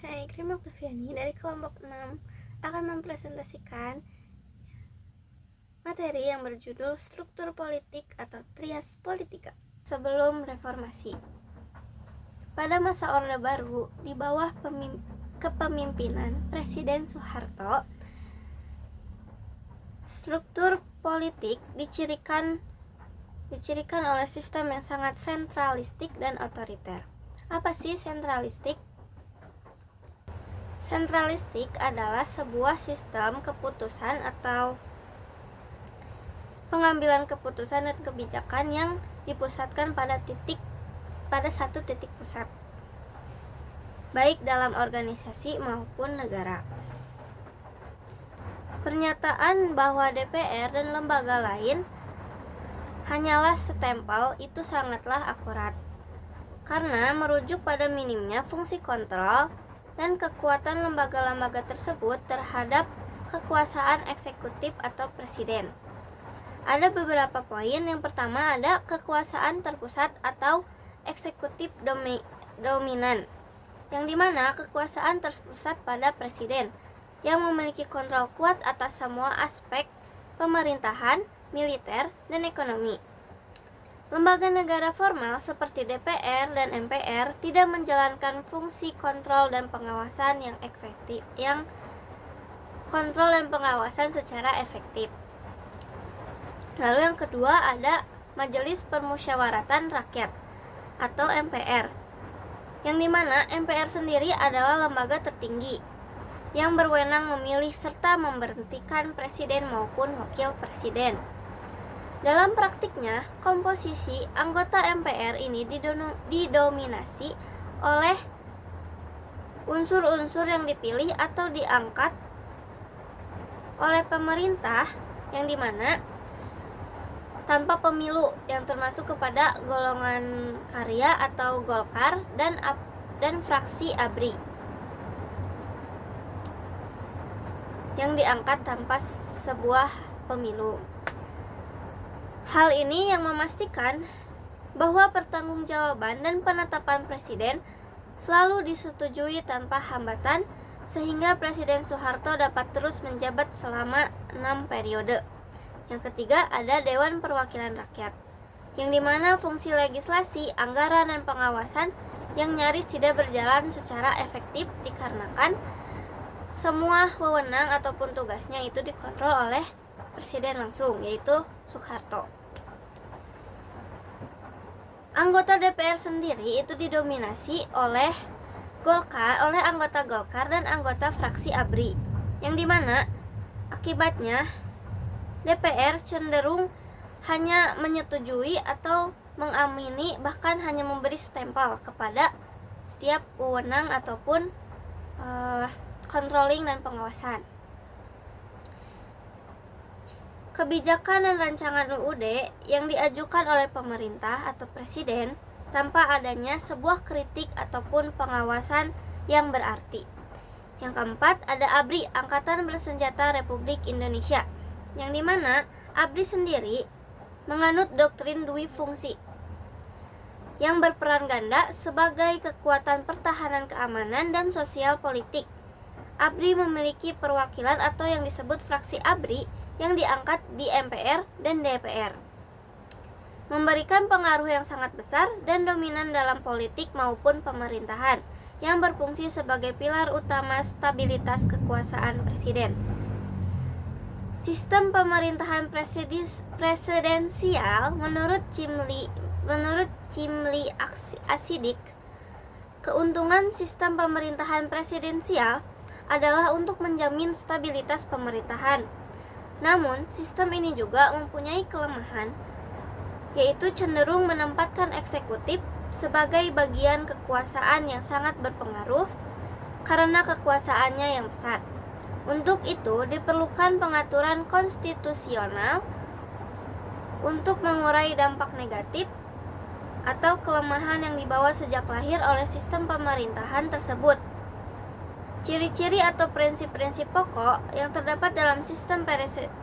Saya Ikrim Oktaviani dari kelompok 6 akan mempresentasikan materi yang berjudul Struktur Politik atau Trias Politika sebelum reformasi. Pada masa Orde Baru, di bawah kepemimpinan Presiden Soeharto, struktur politik dicirikan oleh sistem yang sangat sentralistik dan otoriter. Apa sih sentralistik? Sentralistik adalah sebuah sistem keputusan atau pengambilan keputusan dan kebijakan yang dipusatkan pada satu titik pusat, baik dalam organisasi maupun negara. Pernyataan bahwa DPR dan lembaga lain hanyalah setempel itu sangatlah akurat, karena merujuk pada minimnya fungsi kontrol dan kekuatan lembaga-lembaga tersebut terhadap kekuasaan eksekutif atau presiden. Ada beberapa poin. Yang pertama ada kekuasaan terpusat atau eksekutif dominan, yang dimana kekuasaan terpusat pada presiden yang memiliki kontrol kuat atas semua aspek pemerintahan, militer, dan ekonomi. Lembaga negara formal seperti DPR dan MPR tidak menjalankan fungsi kontrol dan pengawasan secara efektif. Lalu yang kedua ada Majelis Permusyawaratan Rakyat atau MPR, yang dimana MPR sendiri adalah lembaga tertinggi yang berwenang memilih serta memberhentikan presiden maupun wakil presiden. Dalam praktiknya, komposisi anggota MPR ini didominasi oleh unsur-unsur yang dipilih atau diangkat oleh pemerintah, yang dimana tanpa pemilu, yang termasuk kepada golongan karya atau Golkar dan fraksi ABRI yang diangkat tanpa sebuah pemilu. Hal ini yang memastikan bahwa pertanggungjawaban dan penetapan presiden selalu disetujui tanpa hambatan, sehingga Presiden Soeharto dapat terus menjabat selama 6 periode. Yang ketiga ada Dewan Perwakilan Rakyat, yang dimana fungsi legislasi, anggaran, dan pengawasan yang nyaris tidak berjalan secara efektif dikarenakan semua wewenang ataupun tugasnya itu dikontrol oleh presiden langsung, yaitu Soeharto. Anggota DPR sendiri itu didominasi oleh anggota Golkar dan anggota fraksi ABRI, yang dimana akibatnya DPR cenderung hanya menyetujui atau mengamini, bahkan hanya memberi stempel kepada setiap wewenang ataupun controlling dan pengawasan. Kebijakan dan rancangan UUD yang diajukan oleh pemerintah atau presiden tanpa adanya sebuah kritik ataupun pengawasan yang berarti. Yang keempat ada ABRI, Angkatan Bersenjata Republik Indonesia, yang dimana ABRI sendiri menganut doktrin dui fungsi yang berperan ganda sebagai kekuatan pertahanan keamanan dan sosial politik. ABRI memiliki perwakilan atau yang disebut fraksi ABRI yang diangkat di MPR dan DPR, memberikan pengaruh yang sangat besar dan dominan dalam politik maupun pemerintahan, yang berfungsi sebagai pilar utama stabilitas kekuasaan presiden. Sistem pemerintahan presidensial menurut Cimli Asidik, keuntungan sistem pemerintahan presidensial adalah untuk menjamin stabilitas pemerintahan. Namun, sistem ini juga mempunyai kelemahan, yaitu cenderung menempatkan eksekutif sebagai bagian kekuasaan yang sangat berpengaruh karena kekuasaannya yang besar. Untuk itu, diperlukan pengaturan konstitusional untuk mengurai dampak negatif atau kelemahan yang dibawa sejak lahir oleh sistem pemerintahan tersebut. Ciri-ciri atau prinsip-prinsip pokok yang terdapat dalam sistem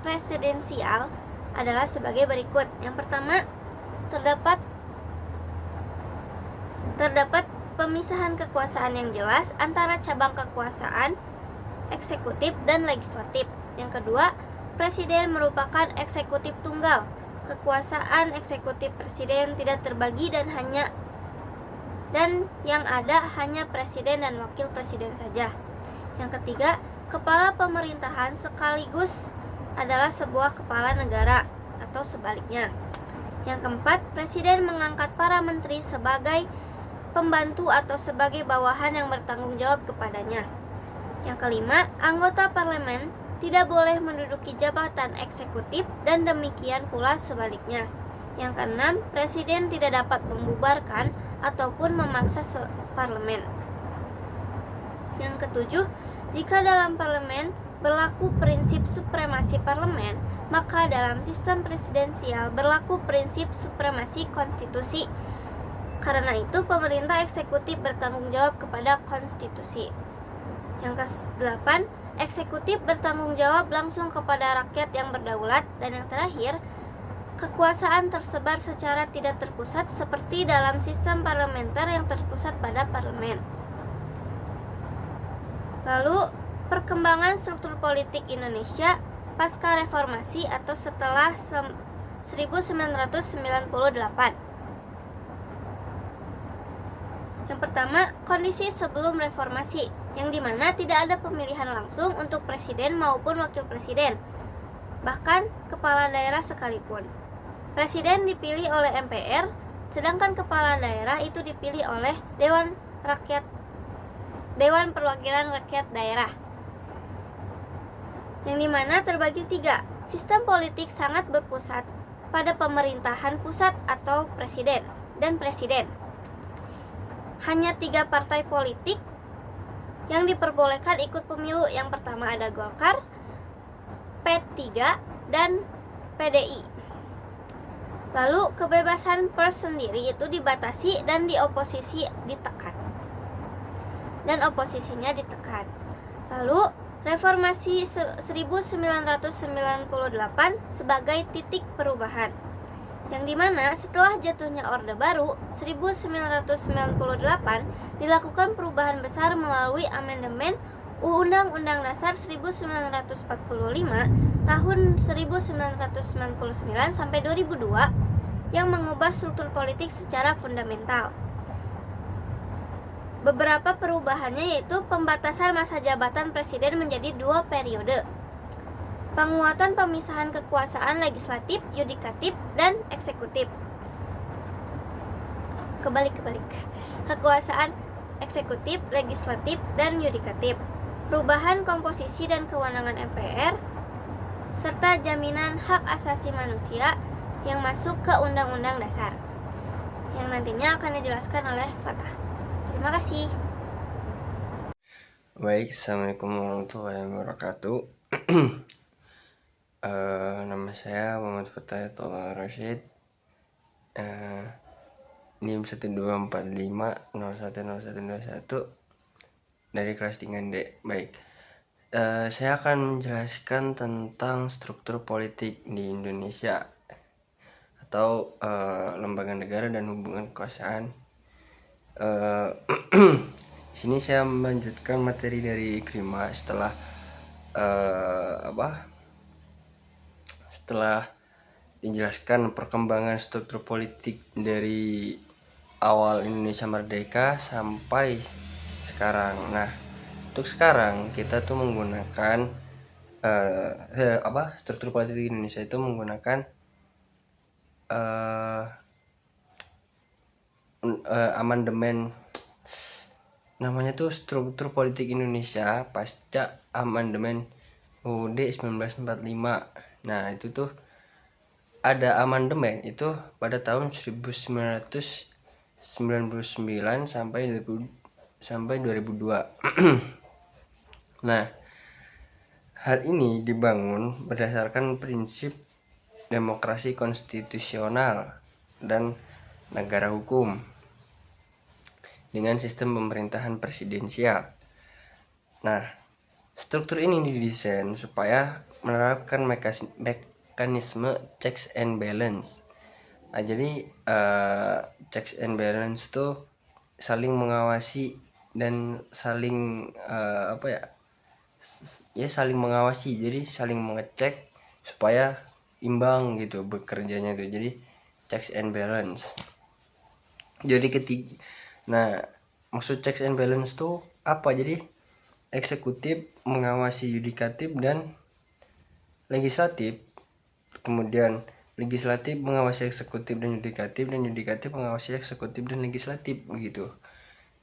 presidensial adalah sebagai berikut. Yang pertama, terdapat pemisahan kekuasaan yang jelas antara cabang kekuasaan eksekutif dan legislatif. Yang kedua, presiden merupakan eksekutif tunggal. Kekuasaan eksekutif presiden tidak terbagi dan yang ada hanya presiden dan wakil presiden saja. Yang ketiga, kepala pemerintahan sekaligus adalah sebuah kepala negara atau sebaliknya. Yang keempat, presiden mengangkat para menteri sebagai pembantu atau sebagai bawahan yang bertanggung jawab kepadanya. Yang kelima, anggota parlemen tidak boleh menduduki jabatan eksekutif dan demikian pula sebaliknya. Yang keenam, presiden tidak dapat membubarkan ataupun memaksa parlemen. Yang ketujuh, jika dalam parlemen berlaku prinsip supremasi parlemen, maka dalam sistem presidensial berlaku prinsip supremasi konstitusi. Karena itu, pemerintah eksekutif bertanggung jawab kepada konstitusi. Yang ke-8, eksekutif bertanggung jawab langsung kepada rakyat yang berdaulat. Dan yang terakhir, kekuasaan tersebar secara tidak terpusat seperti dalam sistem parlementer yang terpusat pada parlemen. Lalu, perkembangan struktur politik Indonesia pasca reformasi atau setelah 1998. Yang pertama, kondisi sebelum reformasi, yang dimana tidak ada pemilihan langsung untuk presiden maupun wakil presiden, bahkan kepala daerah sekalipun. Presiden dipilih oleh MPR, sedangkan kepala daerah itu dipilih oleh Dewan Perwakilan Rakyat Daerah, yang dimana terbagi 3. Sistem politik sangat berpusat pada pemerintahan pusat atau presiden dan presiden. Hanya 3 partai politik yang diperbolehkan ikut pemilu. Yang pertama ada Golkar, P3, dan PDI. Lalu kebebasan pers sendiri itu dibatasi dan oposisinya ditekan. Lalu reformasi 1998 sebagai titik perubahan, yang dimana setelah jatuhnya Orde Baru 1998 dilakukan perubahan besar melalui amandemen Undang-Undang Dasar 1945 tahun 1999 sampai 2002 yang mengubah struktur politik secara fundamental. Beberapa perubahannya yaitu pembatasan masa jabatan presiden menjadi 2 periode, penguatan pemisahan kekuasaan legislatif, yudikatif, dan eksekutif. Kebalik. Kekuasaan eksekutif, legislatif, dan yudikatif. Perubahan komposisi dan kewenangan MPR, serta jaminan hak asasi manusia yang masuk ke Undang-Undang Dasar, yang nantinya akan dijelaskan oleh Fatah. Terima kasih. Baik, Assalamualaikum warahmatullahi wabarakatuh. Nama saya Muhammad Fatah Tola Rashid, NIM 1245010121 dari kelas 3D. Baik, saya akan menjelaskan tentang struktur politik di Indonesia atau lembaga negara dan hubungan kekuasaan. Di sini saya melanjutkan materi dari Krima setelah dijelaskan perkembangan struktur politik dari awal Indonesia merdeka sampai sekarang. Nah, untuk sekarang kita tuh menggunakan struktur politik Indonesia itu menggunakan amandemen, namanya tuh struktur politik Indonesia pasca amandemen UUD 1945. Nah, itu tuh ada amandemen itu pada tahun 1999 sampai 2002. Nah, hal ini dibangun berdasarkan prinsip demokrasi konstitusional dan negara hukum dengan sistem pemerintahan presidensial. Nah, struktur ini didesain supaya menerapkan mekanisme checks and balance. Nah, jadi checks and balance itu saling mengawasi dan saling saling mengawasi, jadi saling mengecek supaya imbang gitu bekerjanya tuh, jadi checks and balance. Jadi maksud checks and balance tuh apa? Jadi eksekutif mengawasi yudikatif dan legislatif, kemudian legislatif mengawasi eksekutif dan yudikatif mengawasi eksekutif dan legislatif begitu.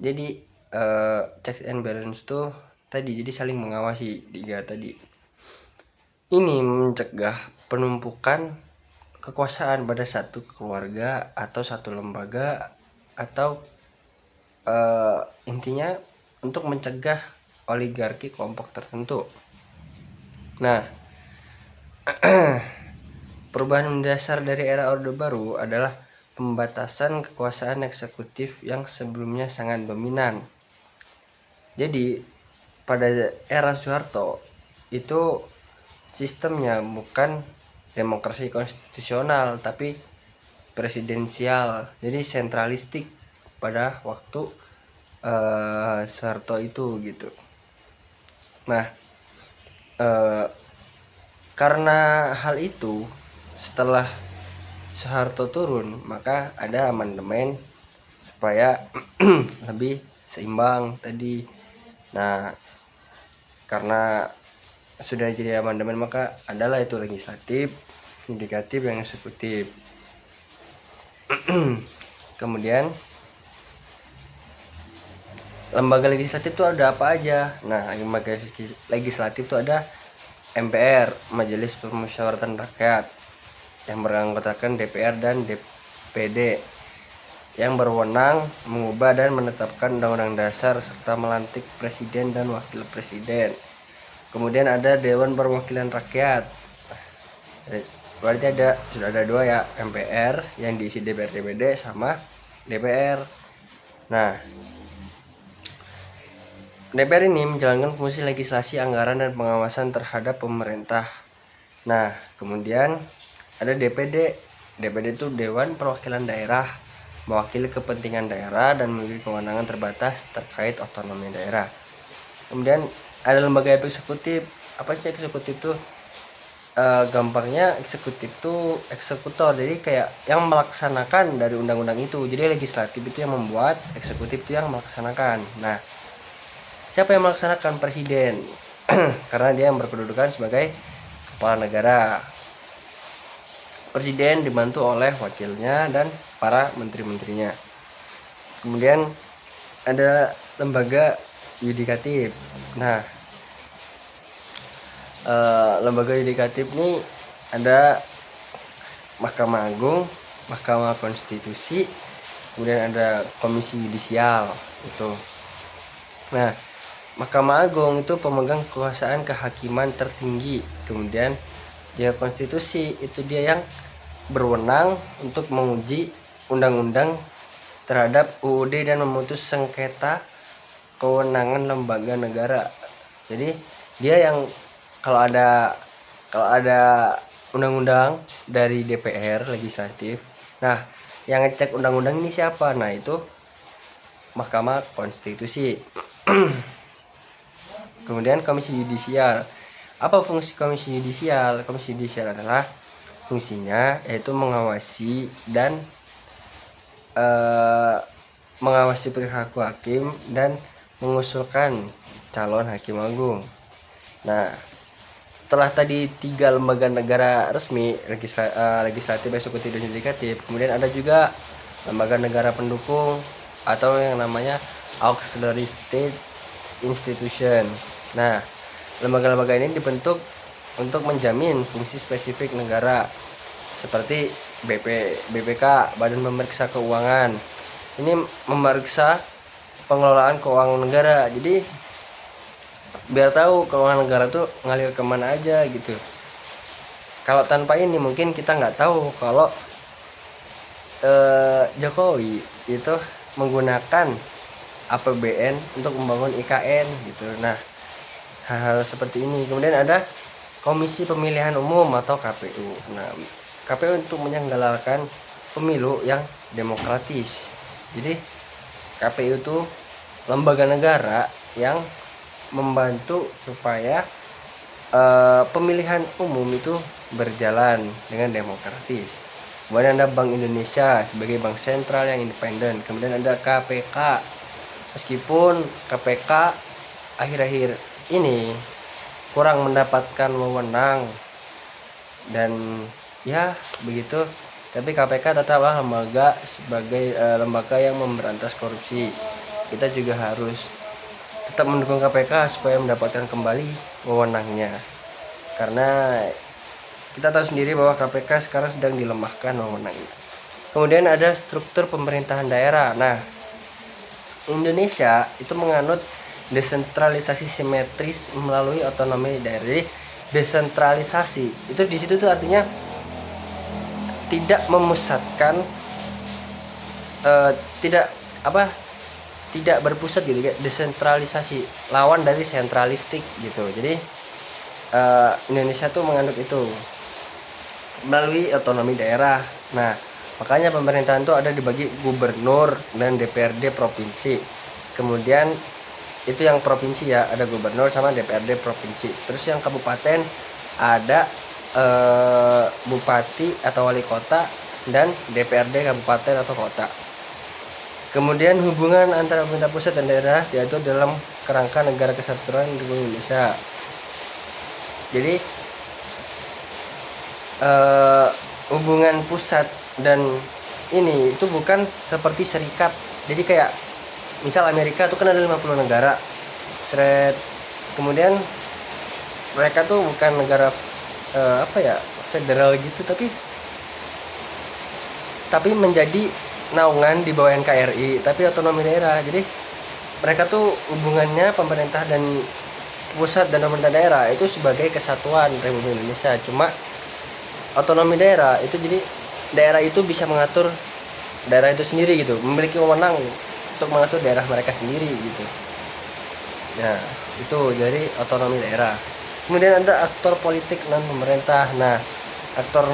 Jadi checks and balance tuh tadi jadi saling mengawasi tiga tadi. Ini mencegah penumpukan kekuasaan pada satu keluarga atau satu lembaga, atau intinya untuk mencegah oligarki kelompok tertentu. Nah, perubahan mendasar dari era Orde Baru adalah pembatasan kekuasaan eksekutif yang sebelumnya sangat dominan. Jadi pada era Soeharto itu sistemnya bukan demokrasi konstitusional tapi presidensial, jadi sentralistik pada waktu Soeharto itu gitu. Nah, karena hal itu setelah Soeharto turun, maka ada amandemen supaya lebih seimbang tadi. Nah, karena sudah jadi amandemen, maka adalah itu legislatif, yudikatif, yang eksekutif. Kemudian lembaga legislatif itu ada apa aja? Nah, lembaga legislatif itu ada MPR, Majelis Permusyawaratan Rakyat, yang beranggotakan DPR dan DPD, yang berwenang mengubah dan menetapkan undang-undang dasar serta melantik presiden dan wakil presiden. Kemudian ada Dewan Perwakilan Rakyat. Berarti sudah ada dua ya, MPR yang diisi DPR DPD sama DPR. Nah, DPR ini menjalankan fungsi legislasi, anggaran, dan pengawasan terhadap pemerintah. Nah, kemudian ada DPD. DPD itu Dewan Perwakilan Daerah, mewakili kepentingan daerah dan memiliki kewenangan terbatas terkait otonomi daerah. Kemudian ada lembaga eksekutif. Apa sih eksekutif itu? Gampangnya eksekutif itu eksekutor, jadi kayak yang melaksanakan dari undang-undang itu. Jadi legislatif itu yang membuat, eksekutif itu yang melaksanakan. Nah, siapa yang melaksanakan? Presiden. Karena dia yang berkedudukan sebagai kepala negara. Presiden dibantu oleh wakilnya dan para menteri-menterinya. Kemudian ada lembaga yudikatif. Nah, lembaga yudikatif ini ada Mahkamah Agung, Mahkamah Konstitusi, kemudian ada Komisi Yudisial itu. Nah, Mahkamah Agung itu pemegang kekuasaan kehakiman tertinggi. Kemudian dia konstitusi itu dia yang berwenang untuk menguji undang-undang terhadap UUD dan memutus sengketa kewenangan lembaga negara. Jadi dia yang kalau ada undang-undang dari DPR legislatif, nah yang ngecek undang-undang ini siapa? Nah, itu Mahkamah Konstitusi. Kemudian Komisi Yudisial. Apa fungsi Komisi Yudisial? Komisi Yudisial adalah fungsinya yaitu mengawasi dan mengawasi perilaku hakim dan mengusulkan calon hakim agung. Nah, setelah tadi 3 lembaga negara resmi, legislatif, eksekutif, dan yudikatif, kemudian ada juga lembaga negara pendukung atau yang namanya auxiliary state institution. Nah, lembaga-lembaga ini dibentuk untuk menjamin fungsi spesifik negara seperti BPK, Badan Pemeriksa Keuangan. Ini memeriksa pengelolaan keuangan negara. Jadi biar tahu keuangan negara tuh ngalir kemana aja gitu. Kalau tanpa ini mungkin kita nggak tahu kalau Jokowi itu menggunakan APBN untuk membangun IKN gitu. Nah, hal-hal seperti ini. Kemudian ada Komisi Pemilihan Umum atau KPU. Nah, KPU untuk menyelenggarakan pemilu yang demokratis. Jadi KPU itu lembaga negara yang membantu supaya pemilihan umum itu berjalan dengan demokratis. Kemudian ada Bank Indonesia sebagai bank sentral yang independen. Kemudian ada KPK. Meskipun KPK akhir-akhir ini kurang mendapatkan wewenang dan ya begitu, tapi KPK tetaplah lembaga sebagai lembaga yang memberantas korupsi. Kita juga harus tetap mendukung KPK supaya mendapatkan kembali wewenangnya, karena kita tahu sendiri bahwa KPK sekarang sedang dilemahkan wewenangnya. Kemudian ada struktur pemerintahan daerah. Nah, Indonesia itu menganut desentralisasi simetris melalui otonomi daerah. Jadi desentralisasi itu di situ tuh artinya tidak memusatkan, tidak berpusat gitu, kayak desentralisasi lawan dari sentralistik gitu. Jadi Indonesia tuh menganut itu melalui otonomi daerah. Nah, makanya pemerintahan tuh ada dibagi gubernur dan DPRD provinsi. Kemudian itu yang provinsi ya, ada gubernur sama DPRD provinsi. Terus yang kabupaten ada bupati atau wali kota dan DPRD kabupaten atau kota. Kemudian hubungan antara pemerintah pusat dan daerah diatur dalam kerangka negara kesatuan Republik Indonesia. Jadi hubungan pusat dan ini itu bukan seperti serikat. Jadi kayak misal Amerika itu kan ada 50 negara. Kemudian mereka tuh bukan negara federal gitu, tapi menjadi naungan di bawah NKRI, tapi otonomi daerah. Jadi mereka tuh hubungannya pemerintah dan pusat dan pemerintah daerah itu sebagai kesatuan Republik Indonesia. Cuma otonomi daerah itu jadi daerah itu bisa mengatur daerah itu sendiri gitu, memiliki wewenang untuk mengatur daerah mereka sendiri gitu. Nah, itu dari otonomi daerah. Kemudian ada aktor politik non pemerintah. Nah, aktor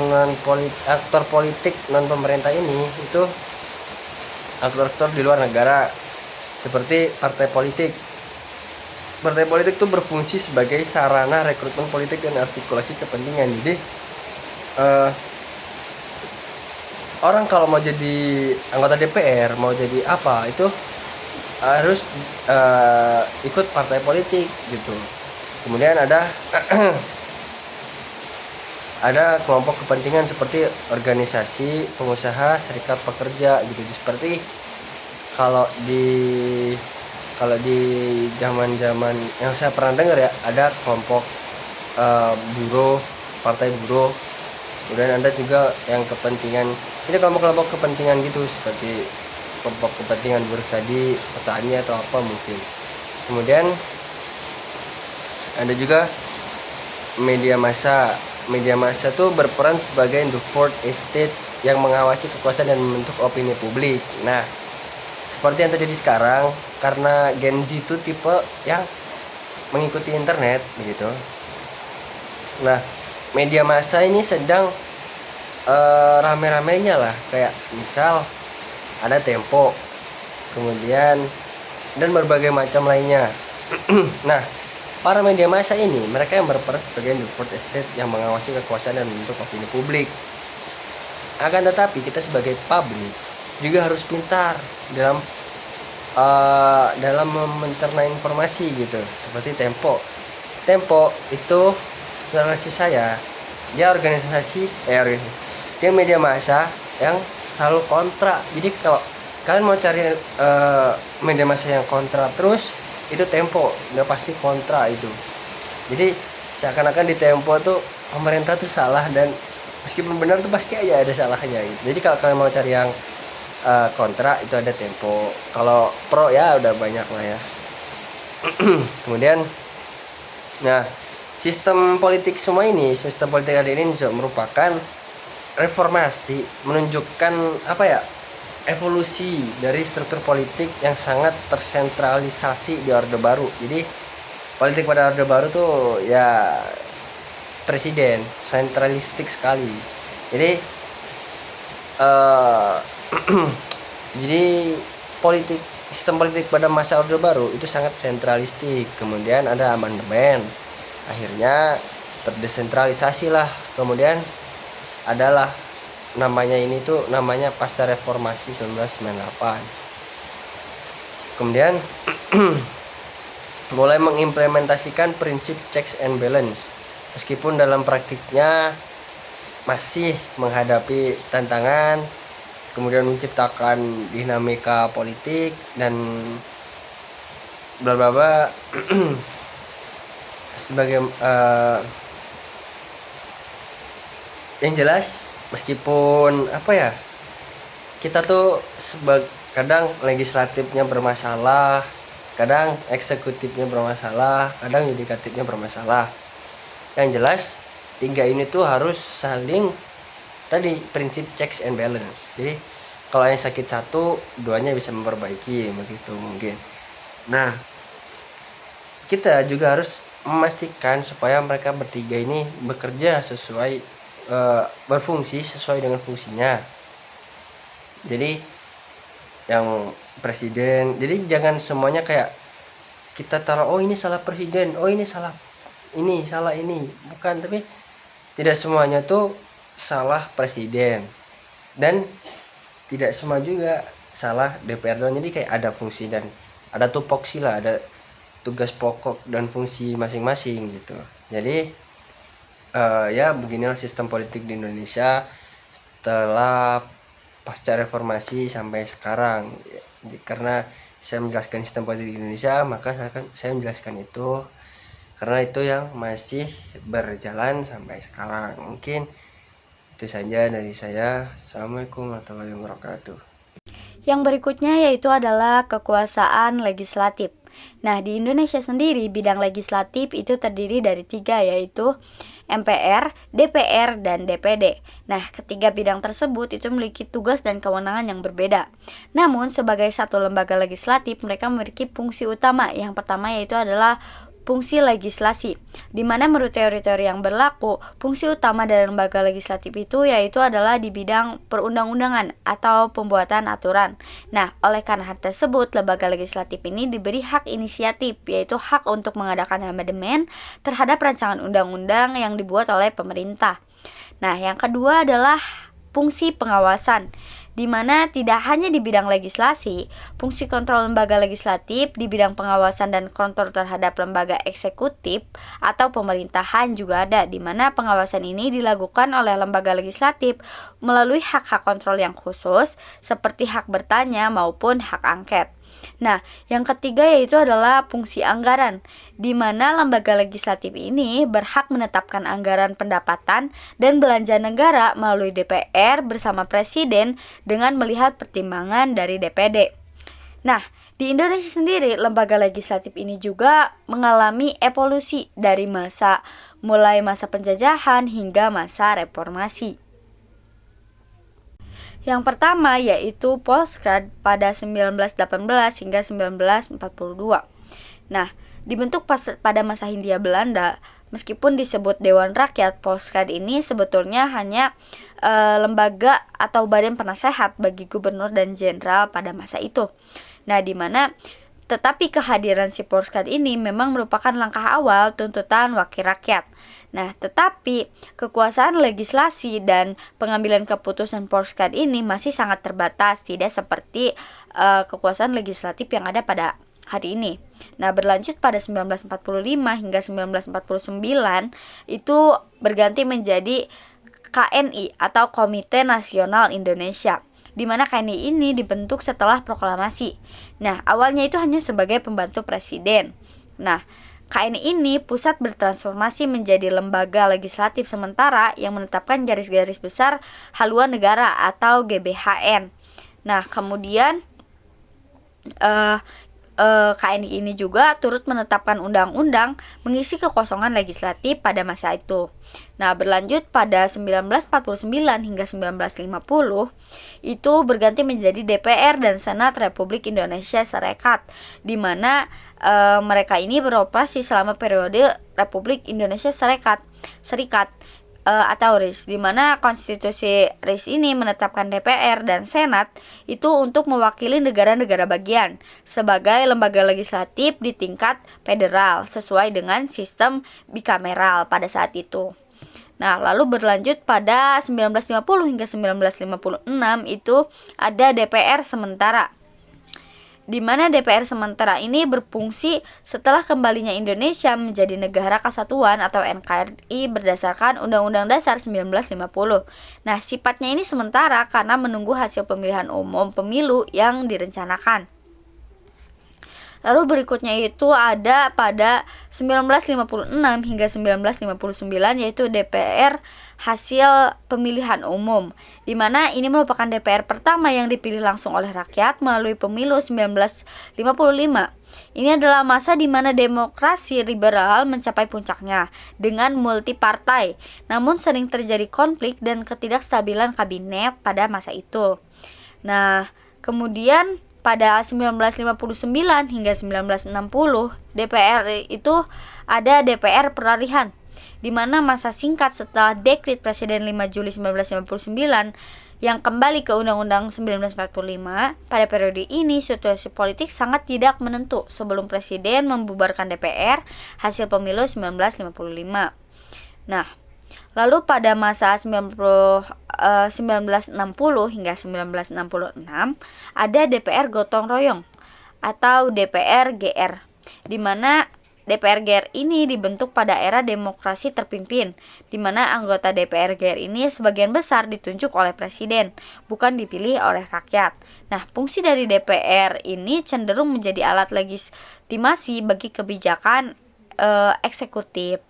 politik non pemerintah ini itu aktor-aktor di luar negara seperti partai politik. Partai politik itu berfungsi sebagai sarana rekrutmen politik dan artikulasi kepentingan. Jadi orang kalau mau jadi anggota DPR, mau jadi apa itu harus ikut partai politik gitu. Kemudian ada ada kelompok kepentingan seperti organisasi pengusaha, serikat pekerja gitu. Seperti kalau di zaman-zaman yang saya pernah dengar ya, ada kelompok buruh, partai buruh. Kemudian ada juga yang kepentingan, ini kelompok-kelompok kepentingan gitu, seperti kelompok kepentingan buruh tadi, petani atau apa mungkin. Kemudian ada juga media massa. Media massa tuh berperan sebagai the fourth estate yang mengawasi kekuasaan dan membentuk opini publik. Nah, seperti yang terjadi sekarang, karena Gen Z itu tipe yang mengikuti internet begitu. Nah, media massa ini sedang rame-ramenya lah, kayak misal ada Tempo, kemudian dan berbagai macam lainnya. Nah, para media massa ini mereka yang berperan sebagai the fourth estate yang mengawasi kekuasaan dan membentuk opini publik. Akan tetapi kita sebagai publik juga harus pintar dalam mencerna informasi gitu. Seperti Tempo itu organisasi saya, dia dia media massa yang selalu kontra. Jadi kalau kalian mau cari media massa yang kontra terus, itu Tempo, udah pasti kontra itu. Jadi seakan-akan di Tempo tuh pemerintah tuh salah, dan meskipun benar tuh pasti aja ada salahnya gitu. Jadi kalau kalian mau cari yang kontra, itu ada Tempo. Kalau pro ya udah banyak lah ya. Kemudian nah, sistem politik hari ini juga merupakan reformasi, menunjukkan evolusi dari struktur politik yang sangat tersentralisasi di Orde Baru. Jadi politik pada Orde Baru tuh ya presiden, sentralistik sekali. Jadi jadi politik sistem politik pada masa Orde Baru itu sangat sentralistik. Kemudian ada amandemen, akhirnya terdesentralisasi lah. Kemudian adalah namanya ini tuh namanya pasca reformasi 1998. Kemudian mulai mengimplementasikan prinsip checks and balance, meskipun dalam praktiknya masih menghadapi tantangan, kemudian menciptakan dinamika politik dan bla bla bla. Sebagai yang jelas, meskipun kita tuh kadang legislatifnya bermasalah, kadang eksekutifnya bermasalah, kadang yudikatifnya bermasalah. Yang jelas tiga ini tuh harus saling tadi prinsip checks and balance. Jadi kalau yang sakit satu, duanya bisa memperbaiki, begitu mungkin. Nah, kita juga harus memastikan supaya mereka bertiga ini bekerja sesuai berfungsi sesuai dengan fungsinya. Jadi yang presiden, jadi jangan semuanya kayak kita taruh oh ini salah presiden, oh ini salah ini, bukan. Tapi tidak semuanya tuh salah presiden dan tidak semua juga salah DPR. Jadi kayak ada fungsi dan ada tupoksi lah, ada tugas pokok dan fungsi masing-masing gitu. Jadi ya beginilah sistem politik di Indonesia setelah pasca reformasi sampai sekarang. Karena saya menjelaskan sistem politik di Indonesia, maka saya menjelaskan itu karena itu yang masih berjalan sampai sekarang. Mungkin itu saja dari saya. Assalamualaikum warahmatullahi wabarakatuh. Yang berikutnya yaitu adalah kekuasaan legislatif. Nah, di Indonesia sendiri bidang legislatif itu terdiri dari 3, yaitu MPR, DPR, dan DPD. Nah, ketiga bidang tersebut itu memiliki tugas dan kewenangan yang berbeda. Namun, sebagai satu lembaga legislatif, mereka memiliki fungsi utama. Yang pertama yaitu adalah fungsi legislasi, di mana menurut teori-teori yang berlaku, fungsi utama dari lembaga legislatif itu yaitu adalah di bidang perundang-undangan atau pembuatan aturan. Nah, oleh karena hal tersebut, lembaga legislatif ini diberi hak inisiatif, yaitu hak untuk mengadakan amandemen terhadap rancangan undang-undang yang dibuat oleh pemerintah. Nah, yang kedua adalah fungsi pengawasan, di mana tidak hanya di bidang legislasi, fungsi kontrol lembaga legislatif di bidang pengawasan dan kontrol terhadap lembaga eksekutif atau pemerintahan juga ada, di mana pengawasan ini dilakukan oleh lembaga legislatif melalui hak-hak kontrol yang khusus seperti hak bertanya maupun hak angket. Nah, yang ketiga yaitu adalah fungsi anggaran, di mana lembaga legislatif ini berhak menetapkan anggaran pendapatan dan belanja negara melalui DPR bersama Presiden dengan melihat pertimbangan dari DPD. Nah, di Indonesia sendiri, lembaga legislatif ini juga mengalami evolusi dari mulai masa penjajahan hingga masa reformasi. Yang pertama yaitu Volksraad pada 1918 hingga 1942. Nah, dibentuk pada masa Hindia Belanda, meskipun disebut Dewan Rakyat, Volksraad ini sebetulnya hanya lembaga atau badan penasehat bagi gubernur dan jenderal pada masa itu. Nah, tetapi kehadiran si Volksraad ini memang merupakan langkah awal tuntutan wakil rakyat. Nah, tetapi kekuasaan legislasi dan pengambilan keputusan Volksraad ini masih sangat terbatas, tidak seperti kekuasaan legislatif yang ada pada hari ini. Nah, berlanjut pada 1945 hingga 1949 itu berganti menjadi KNI atau Komite Nasional Indonesia, di mana KNI ini dibentuk setelah proklamasi. Nah, awalnya itu hanya sebagai pembantu presiden. Nah, KNI ini pusat bertransformasi menjadi lembaga legislatif sementara yang menetapkan garis-garis besar haluan negara atau GBHN. Nah, kemudian KNI ini juga turut menetapkan undang-undang mengisi kekosongan legislatif pada masa itu. Nah, berlanjut pada 1949 hingga 1950 itu berganti menjadi DPR dan Senat Republik Indonesia Serikat, di mana mereka ini beroperasi selama periode Republik Indonesia Serikat. atau RIS, di mana konstitusi RIS ini menetapkan DPR dan Senat itu untuk mewakili negara-negara bagian sebagai lembaga legislatif di tingkat federal sesuai dengan sistem bikameral pada saat itu. Nah, lalu berlanjut pada 1950 hingga 1956 itu ada DPR sementara, di mana DPR sementara ini berfungsi setelah kembalinya Indonesia menjadi negara kesatuan atau NKRI berdasarkan Undang-Undang Dasar 1950. Nah, sifatnya ini sementara karena menunggu hasil pemilihan umum pemilu yang direncanakan. Lalu berikutnya itu ada pada 1956 hingga 1959 yaitu DPR hasil pemilihan umum, di mana ini merupakan DPR pertama yang dipilih langsung oleh rakyat melalui pemilu 1955. Ini adalah masa di mana demokrasi liberal mencapai puncaknya dengan multipartai, namun sering terjadi konflik dan ketidakstabilan kabinet pada masa itu. Nah, kemudian pada 1959 hingga 1960 DPR itu ada DPR peralihan, di mana masa singkat setelah Dekrit Presiden 5 Juli 1959 yang kembali ke Undang-Undang 1945. Pada periode ini situasi politik sangat tidak menentu sebelum Presiden membubarkan DPR hasil pemilu 1955. Nah, lalu pada masa 1960 hingga 1966 ada DPR gotong royong atau DPR GR, di mana DPR GR ini dibentuk pada era demokrasi terpimpin, di mana anggota DPR GR ini sebagian besar ditunjuk oleh presiden, bukan dipilih oleh rakyat. Nah, fungsi dari DPR ini cenderung menjadi alat legitimasi bagi kebijakan eksekutif.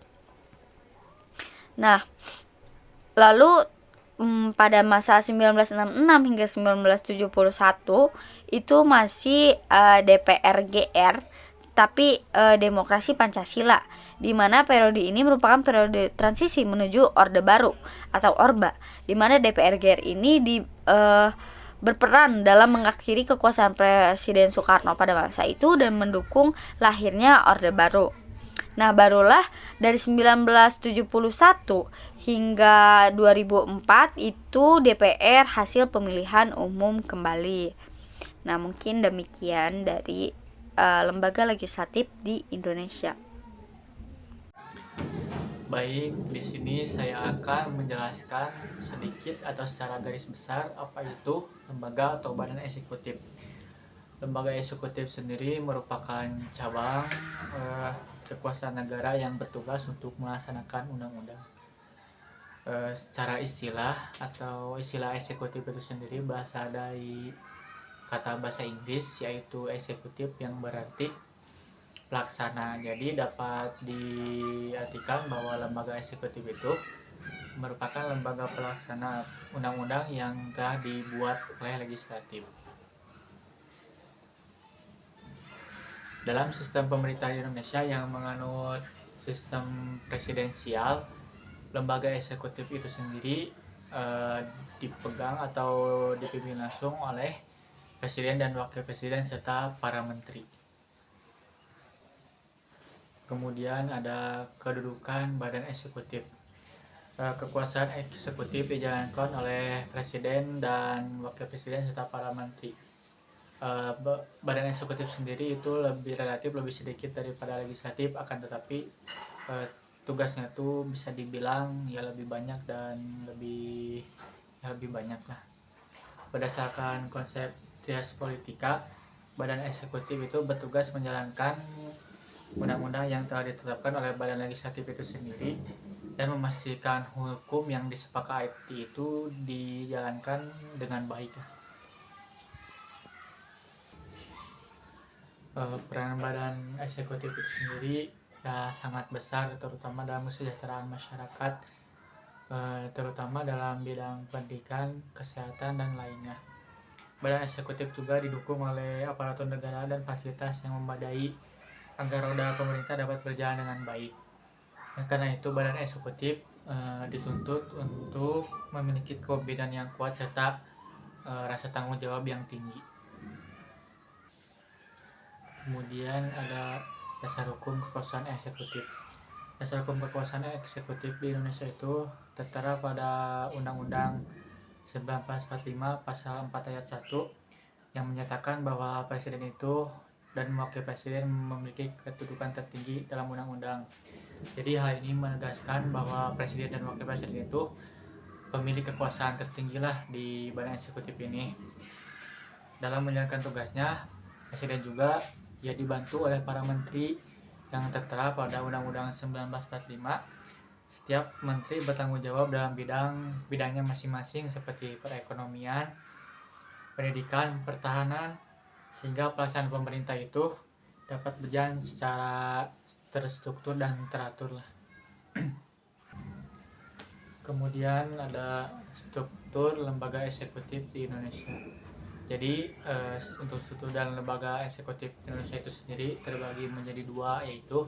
Nah, lalu pada masa 1966 hingga 1971 itu masih DPR GR, tapi demokrasi Pancasila, di mana periode ini merupakan periode transisi menuju Orde Baru atau Orba, di mana DPR GR ini berperan dalam mengakhiri kekuasaan Presiden Soekarno pada masa itu dan mendukung lahirnya Orde Baru. Nah, barulah dari 1971 hingga 2004 itu DPR hasil pemilihan umum kembali. Nah, mungkin demikian dari lembaga legislatif di Indonesia. Baik, di sini saya akan menjelaskan sedikit atau secara garis besar apa itu lembaga atau badan eksekutif. Lembaga eksekutif sendiri merupakan cabang kekuasaan negara yang bertugas untuk melaksanakan undang-undang. Secara istilah atau istilah eksekutif itu sendiri berasal dari kata bahasa Inggris yaitu eksekutif yang berarti pelaksana. Jadi dapat diartikan bahwa lembaga eksekutif itu merupakan lembaga pelaksana undang-undang yang telah dibuat oleh legislatif. Dalam sistem pemerintahan Indonesia yang menganut sistem presidensial, lembaga eksekutif itu sendiri dipegang atau dipimpin langsung oleh presiden dan wakil presiden serta para menteri. Kemudian ada kedudukan badan eksekutif. Kekuasaan eksekutif dijalankan oleh presiden dan wakil presiden serta para menteri. Badan eksekutif sendiri itu relatif lebih sedikit daripada legislatif, akan tetapi tugasnya tuh bisa dibilang ya lebih banyak dan lebih banyak lah. Berdasarkan konsep trias politika, badan eksekutif itu bertugas menjalankan undang-undang yang telah ditetapkan oleh badan legislatif itu sendiri dan memastikan hukum yang disepakati itu dijalankan dengan baik. Peran badan eksekutif itu sendiri ya sangat besar, terutama dalam kesejahteraan masyarakat, terutama dalam bidang pendidikan, kesehatan, dan lainnya. Badan eksekutif juga didukung oleh aparatur negara dan fasilitas yang memadai agar roda pemerintah dapat berjalan dengan baik. Karena itu badan eksekutif dituntut untuk memiliki kepemimpinan yang kuat serta rasa tanggung jawab yang tinggi. Kemudian ada dasar hukum kekuasaan eksekutif. Dasar hukum kekuasaan eksekutif di Indonesia itu tertera pada Undang-Undang 1945 Pasal 4 Ayat 1 yang menyatakan bahwa presiden itu dan wakil presiden memiliki kedudukan tertinggi dalam undang-undang. Jadi hal ini menegaskan bahwa presiden dan wakil presiden itu pemilik kekuasaan tertinggi lah di badan eksekutif ini. Dalam menjalankan tugasnya, presiden juga dibantu oleh para menteri yang tertera pada Undang-Undang 1945. Setiap menteri bertanggung jawab dalam bidangnya masing-masing seperti perekonomian, pendidikan, pertahanan, sehingga pelaksanaan pemerintah itu dapat berjalan secara terstruktur dan teratur lah. Kemudian ada struktur lembaga eksekutif di Indonesia. Jadi untuk struktur dan lembaga eksekutif Indonesia itu sendiri terbagi menjadi dua, yaitu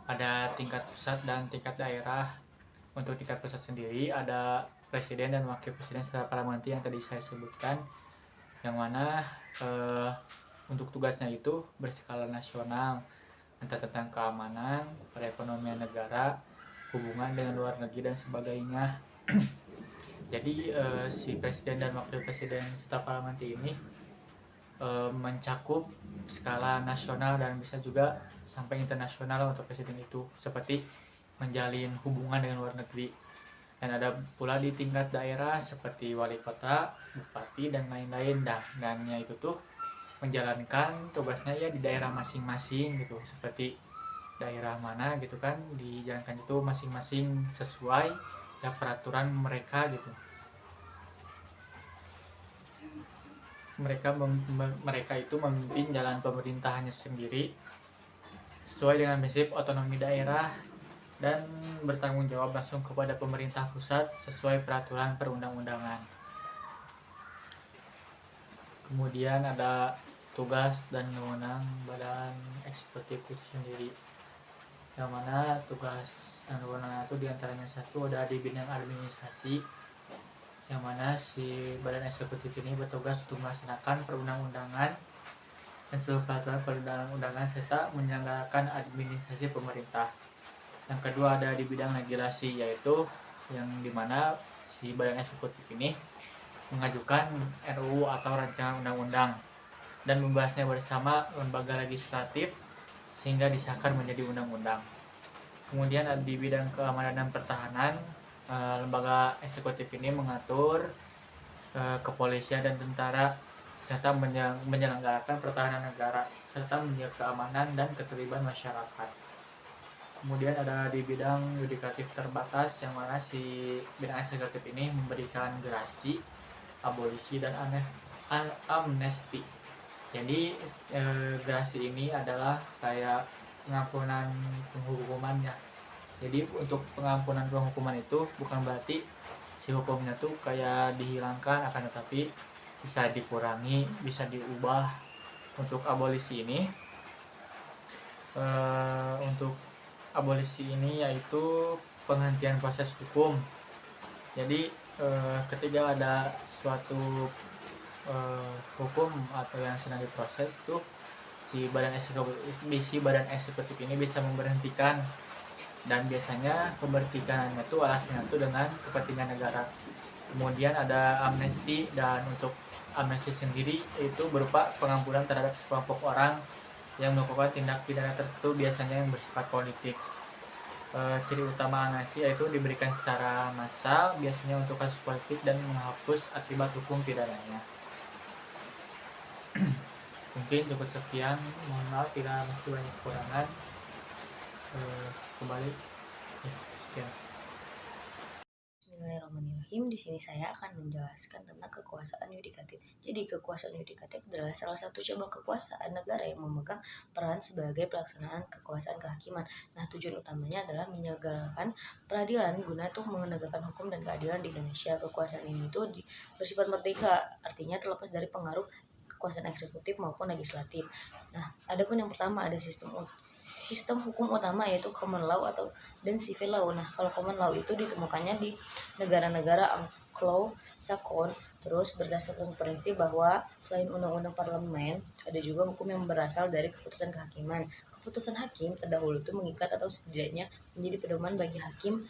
ada tingkat pusat dan tingkat daerah. Untuk tingkat pusat sendiri ada presiden dan wakil presiden serta para menteri yang tadi saya sebutkan, yang mana untuk tugasnya itu berskala nasional, entah tentang keamanan, perekonomian negara, hubungan dengan luar negeri dan sebagainya. Jadi si presiden dan wakil presiden serta para menteri ini mencakup skala nasional dan bisa juga sampai internasional untuk presiden itu, seperti menjalin hubungan dengan luar negeri. Dan ada pula di tingkat daerah seperti wali kota, bupati dan lain-lain. Dan itu tuh menjalankan tugasnya ya di daerah masing-masing gitu, seperti daerah mana gitu kan, dijalankan itu masing-masing sesuai ya peraturan mereka gitu. Mereka itu memimpin jalan pemerintahannya sendiri sesuai dengan prinsip otonomi daerah dan bertanggung jawab langsung kepada pemerintah pusat sesuai peraturan perundang-undangan. Kemudian ada tugas dan wewenang badan eksekutif itu sendiri, yang mana tugas dan wewenang itu diantaranya satu ada di bidang administrasi, yang mana si badan eksekutif ini bertugas untuk melaksanakan perundang-undangan dan seluruh peraturan perundang-undangan serta menyelenggarakan administrasi pemerintah. Yang kedua ada di bidang legislasi, yaitu yang dimana si badan eksekutif ini mengajukan RUU atau rancangan undang-undang dan membahasnya bersama lembaga legislatif sehingga disahkan menjadi undang-undang. Kemudian ada di bidang keamanan dan pertahanan, lembaga eksekutif ini mengatur kepolisian dan tentara serta menyelenggarakan pertahanan negara serta menjaga keamanan dan keterlibatan masyarakat. Kemudian ada di bidang yudikatif terbatas, yang mana si bidang eksekutif ini memberikan gerasi, abolisi dan amnesti. Jadi gerasi ini adalah kayak pengampunan penghukumannya. Jadi untuk pengampunan penghukuman itu bukan berarti si hukumnya tuh kayak dihilangkan, akan tetapi bisa dikurangi, bisa diubah. Untuk abolisi ini yaitu penghentian proses hukum. Jadi ketika ada suatu hukum atau yang sedang diproses tuh si badan eksekutif ini bisa memberhentikan, dan biasanya pemberhentiannya tuh alasannya tuh dengan kepentingan negara. Kemudian ada amnesti, dan untuk amnesti sendiri itu berupa pengampunan terhadap sekelompok orang yang melakukan tindak pidana tertentu biasanya yang bersifat politik. Ciri utama amnesti yaitu diberikan secara massal biasanya untuk kasus politik dan menghapus akibat hukum pidananya. Mungkin cukup sekian, mohon maaf bila masih banyak kekurangan. Kembali ya, sekian. Bismillahirrahmanirrahim. Di sini saya akan menjelaskan tentang kekuasaan yudikatif. Jadi kekuasaan yudikatif adalah salah satu cabang kekuasaan negara yang memegang peran sebagai pelaksanaan kekuasaan kehakiman. Nah, tujuan utamanya adalah menyelenggarakan peradilan guna untuk menegakkan hukum dan keadilan di Indonesia. Kekuasaan ini itu bersifat merdeka, artinya terlepas dari pengaruh kekuasaan eksekutif maupun legislatif. Nah, adapun yang pertama ada sistem hukum utama, yaitu common law dan civil law. Nah, kalau common law itu ditemukannya di negara-negara Anglo-Saxon, terus berdasarkan prinsip bahwa selain undang-undang parlemen, ada juga hukum yang berasal dari keputusan kehakiman. keputusan hakim terdahulu itu mengikat atau setidaknya menjadi pedoman bagi hakim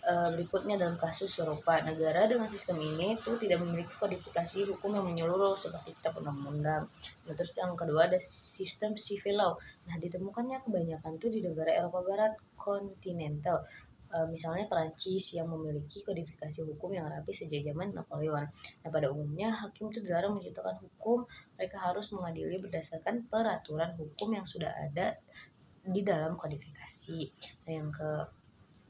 berikutnya dalam kasus serupa. Negara dengan sistem ini tuh tidak memiliki kodifikasi hukum yang menyeluruh seperti kitab undang-undang. Nah, terus yang kedua ada sistem civil law. Nah, ditemukannya kebanyakan tuh di negara Eropa Barat kontinental. Misalnya Perancis yang memiliki kodifikasi hukum yang rapi sejak zaman Napoleon. Nah, pada umumnya hakim itu dilarang menciptakan hukum, mereka harus mengadili berdasarkan peraturan hukum yang sudah ada di dalam kodifikasi. Nah, yang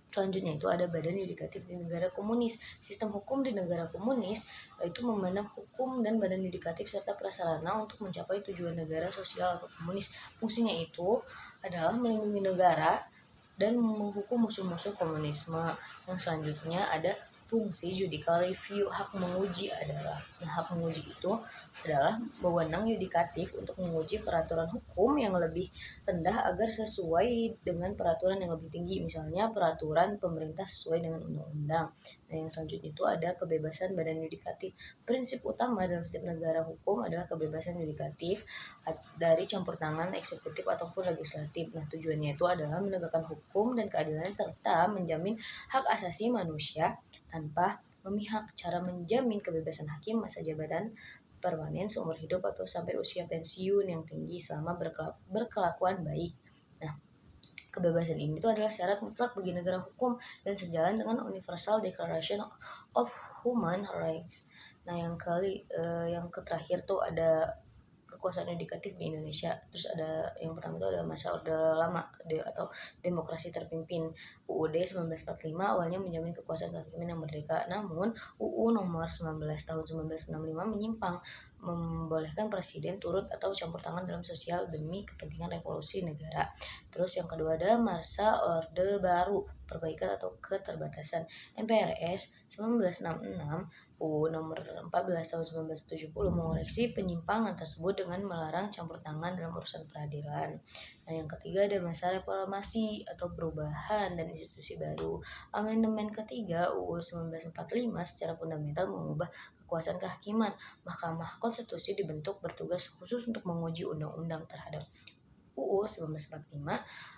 selanjutnya itu ada badan yudikatif di negara komunis. Sistem hukum di negara komunis itu memandang hukum dan badan yudikatif serta prasarana untuk mencapai tujuan negara sosial atau komunis. Fungsinya itu adalah melindungi negara dan menghukum musuh-musuh komunisme. Yang selanjutnya ada fungsi judicial review, hak menguji adalah. Nah, hak menguji itu adalah wewenang yudikatif untuk menguji peraturan hukum yang lebih rendah agar sesuai dengan peraturan yang lebih tinggi, misalnya peraturan pemerintah sesuai dengan undang-undang. Nah, yang selanjutnya itu ada kebebasan badan yudikatif. Prinsip utama dalam setiap negara hukum adalah kebebasan yudikatif dari campur tangan eksekutif ataupun legislatif. Nah, tujuannya itu adalah menegakkan hukum dan keadilan serta menjamin hak asasi manusia tanpa memihak. Cara menjamin kebebasan hakim masa jabatan permanen seumur hidup atau sampai usia pensiun yang tinggi selama berkelakuan baik. Nah, kebebasan ini itu adalah syarat mutlak bagi negara hukum dan sejalan dengan Universal Declaration of Human Rights. Nah, yang terakhir tuh ada kekuasaan yudikatif di Indonesia. Terus ada yang pertama itu ada masa Orde Lama atau demokrasi terpimpin. UUD 1945 awalnya menjamin kekuasaan kehakiman yang merdeka. Namun UU nomor 19 tahun 1965 menyimpang, membolehkan presiden turut atau campur tangan dalam sosial demi kepentingan revolusi negara. Terus yang kedua ada masa Orde Baru, perbaikan atau keterbatasan. MPRS 1966 UU nomor 14 tahun 1970 mengoreksi penyimpangan tersebut dengan melarang campur tangan dalam urusan peradilan. Nah, yang ketiga ada masa reformasi atau perubahan dan institusi baru. Amandemen ketiga UU 1945 secara fundamental mengubah kekuasaan kehakiman. Mahkamah Konstitusi dibentuk bertugas khusus untuk menguji undang-undang terhadap UU 1945,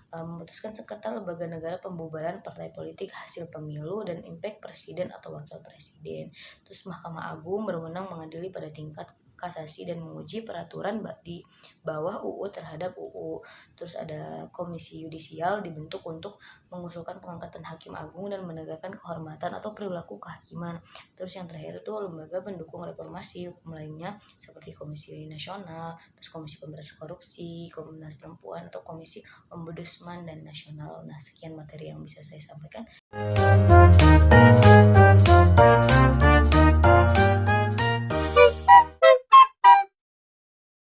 memutuskan sengketa lembaga negara, pembubaran partai politik, hasil pemilu, dan impact presiden atau wakil presiden. Terus Mahkamah Agung berwenang mengadili pada tingkat kasasi dan menguji peraturan di bawah UU terhadap UU. Terus ada komisi yudisial dibentuk untuk mengusulkan pengangkatan hakim agung dan menegakkan kehormatan atau perilaku kehakiman. Terus yang terakhir itu lembaga pendukung reformasi hukum lainnya seperti Komisi Nasional, terus Komisi Pemberantasan Korupsi, Komnas Perempuan atau Komisi Ombudsman dan Nasional. Nah, sekian materi yang bisa saya sampaikan.